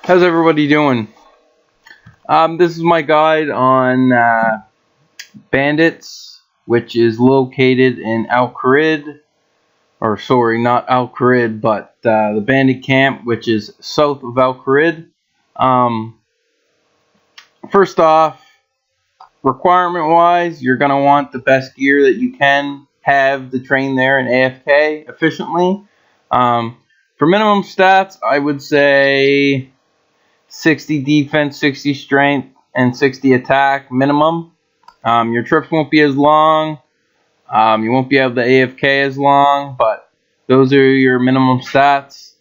How's everybody doing? This is my guide on Bandits, which is located in Al-Kharid, or sorry, not Al-Kharid, but the Bandit camp, which is south of Al-Kharid. First off, requirement-wise, you're going to want the best gear that you can have to train there in AFK efficiently. For minimum stats, I would say 60 defense, 60 strength, and 60 attack minimum. Your trips won't be as long. You won't be able to AFK as long, but those are your minimum stats.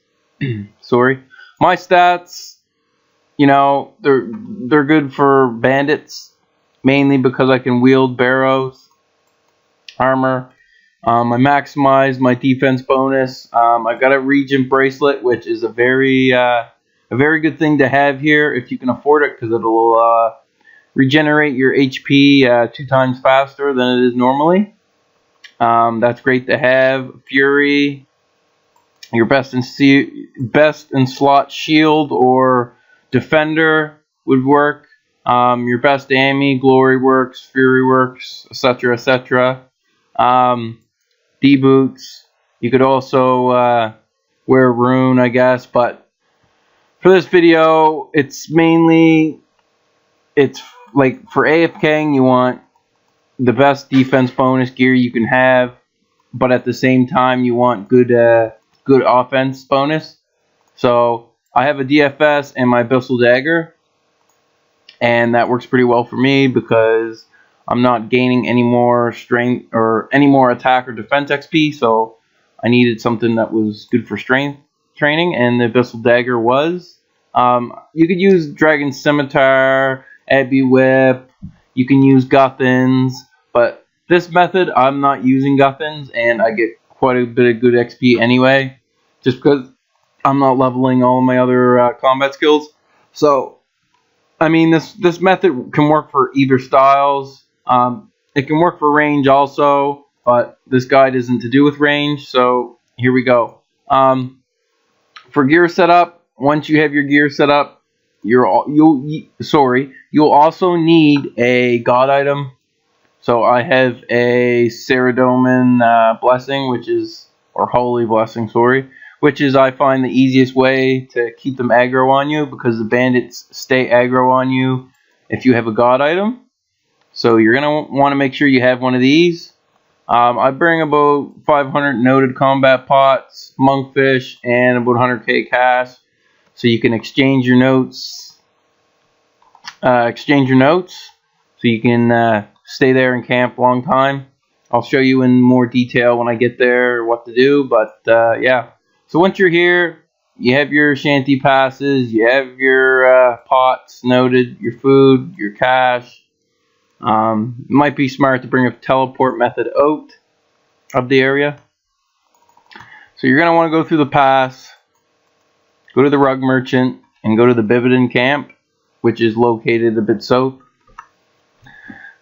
Sorry. My stats, you know, they're good for bandits, mainly because I can wield barrows, armor. I maximize my defense bonus. I've got a Regent bracelet, which is a very good thing to have here if you can afford it, because it'll regenerate your HP 2 times faster than it is normally. That's great to have. Fury, your best in slot shield or defender would work. Your best Ami, Glory works, Fury works, etc., etc. D boots. You could also wear Rune, I guess, but for this video, it's like for AFKing, you want the best defense bonus gear you can have, but at the same time, you want good offense bonus. So I have a DFS and my Abyssal Dagger, and that works pretty well for me because I'm not gaining any more strength or any more attack or defense XP, so I needed something that was good for strength training, and the Abyssal Dagger was. You could use Dragon Scimitar, Abbey Whip, you can use Guthans, but this method I'm not using Guthans, and I get quite a bit of good XP anyway, just because I'm not leveling all my other combat skills. So, I mean, this method can work for either styles. It can work for range also, but this guide isn't to do with range, so here we go. For gear setup, once you have your gear set up, you'll also need a god item. So I have a Saradomin blessing, or holy blessing, sorry, which is I find the easiest way to keep them aggro on you, because the bandits stay aggro on you if you have a god item. So you're going to want to make sure you have one of these. I bring about 500 noted combat pots, monkfish, and about 100k cash. So you can exchange your notes. So you can stay there and camp a long time. I'll show you in more detail when I get there what to do. But yeah. So once you're here, you have your shanty passes, you have your pots noted, your food, your cash. Might be smart to bring a teleport method out of the area. So you're going to want to go through the pass, go to the rug merchant, and go to the Bibidan camp, which is located a bit south.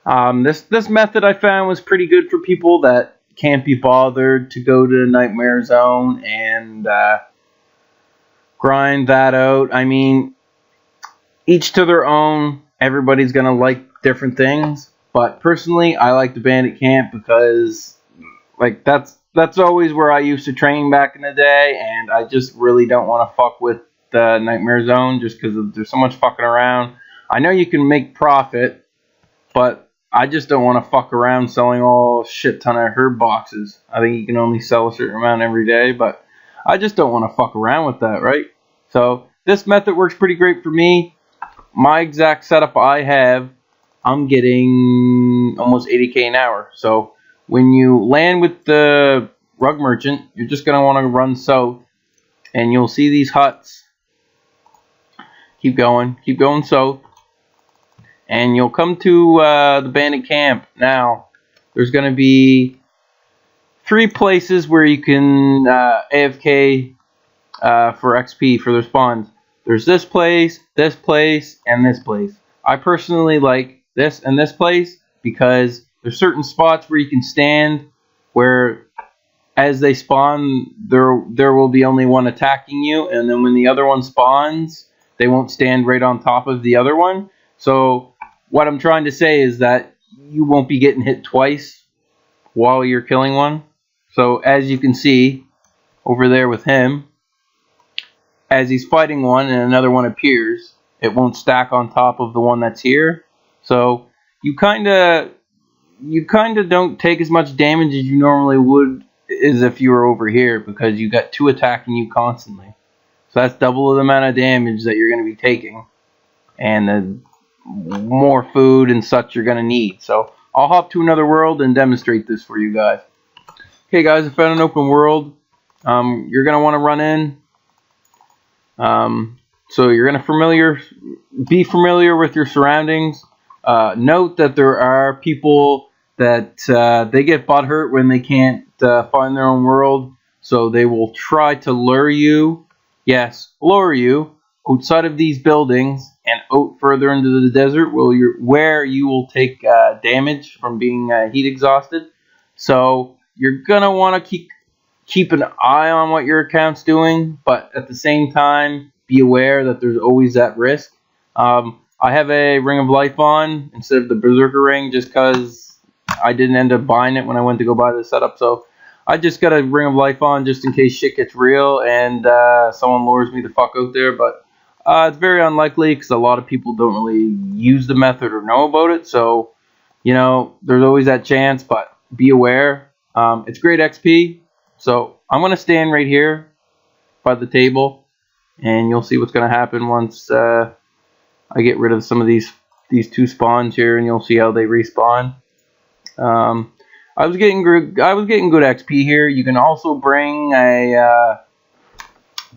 This method I found was pretty good for people that can't be bothered to go to Nightmare Zone and grind that out. I mean, each to their own. Everybody's going to like different things, but personally I like the Bandit camp because like that's always where I used to train back in the day, and I just really don't want to fuck with the Nightmare Zone just because there's so much fucking around. I know you can make profit, but I just don't want to fuck around selling all shit ton of herb boxes. I think you can only sell a certain amount every day, but I just don't want to fuck around with that, right? So this method works pretty great for me. My exact setup I have, I'm getting almost 80k an hour. So when you land with the rug merchant, you're just going to want to run south, and you'll see these huts. Keep going south, and you'll come to the bandit camp. Now, there's going to be 3 places where you can AFK for XP for their spawns. There's this place, and this place. I personally like this and this place because there's certain spots where you can stand where as they spawn there will be only one attacking you, and then when the other one spawns they won't stand right on top of the other one. So what I'm trying to say is that you won't be getting hit twice while you're killing one. So as you can see over there with him, as he's fighting one and another one appears, it won't stack on top of the one that's here. So you kind of don't take as much damage as you normally would as if you were over here, because you got two attacking you constantly. So that's double the amount of damage that you're going to be taking, and the more food and such you're going to need. So I'll hop to another world and demonstrate this for you guys. Okay guys, I found an open world. You're going to want to run in. So you're going to be familiar with your surroundings. Note that there are people that they get butthurt when they can't find their own world. So they will try to lure you, yes, lure you outside of these buildings and out further into the desert where you will take damage from being heat exhausted. So you're going to want to keep an eye on what your account's doing, but at the same time, be aware that there's always that risk. I have a Ring of Life on instead of the Berserker Ring just because I didn't end up buying it when I went to go buy the setup. So I just got a Ring of Life on just in case shit gets real and someone lures me the fuck out there. But it's very unlikely because a lot of people don't really use the method or know about it. So, you know, there's always that chance, but be aware. It's great XP. So I'm going to stand right here by the table, and you'll see what's going to happen once I get rid of some of these two spawns here, and you'll see how they respawn. I was getting good XP here. You can also bring an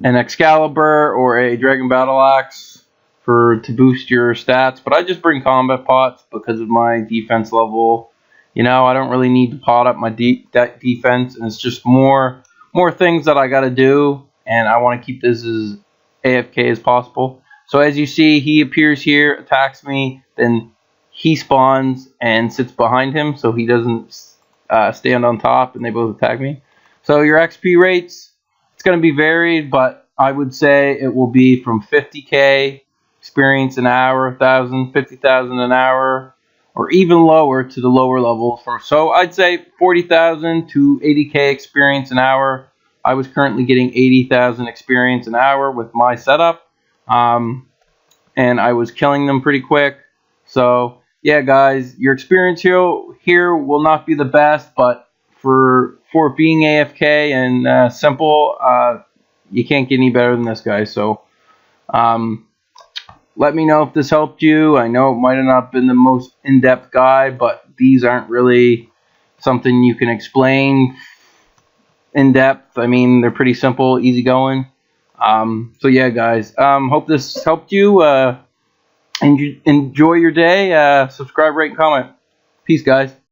Excalibur or a Dragon Battle Axe to boost your stats, but I just bring combat pots because of my defense level. You know, I don't really need to pot up my defense, and it's just more things that I got to do, and I want to keep this as AFK as possible. So as you see, he appears here, attacks me, then he spawns and sits behind him, so he doesn't stand on top, and they both attack me. So your XP rates, it's going to be varied, but I would say it will be from 50k experience an hour, 1,000, 50,000 an hour, or even lower to the lower levels. So I'd say 40,000 to 80k experience an hour. I was currently getting 80,000 experience an hour with my setup, and I was killing them pretty quick. So yeah, guys, your experience here will not be the best, but for being AFK and simple, you can't get any better than this, guys. So let me know if this helped you. I know it might have not been the most in-depth guide, but these aren't really something you can explain in depth. I mean, they're pretty simple, easy going. So yeah, guys, hope this helped you. Enjoy your day. Subscribe, rate, and comment. Peace, guys.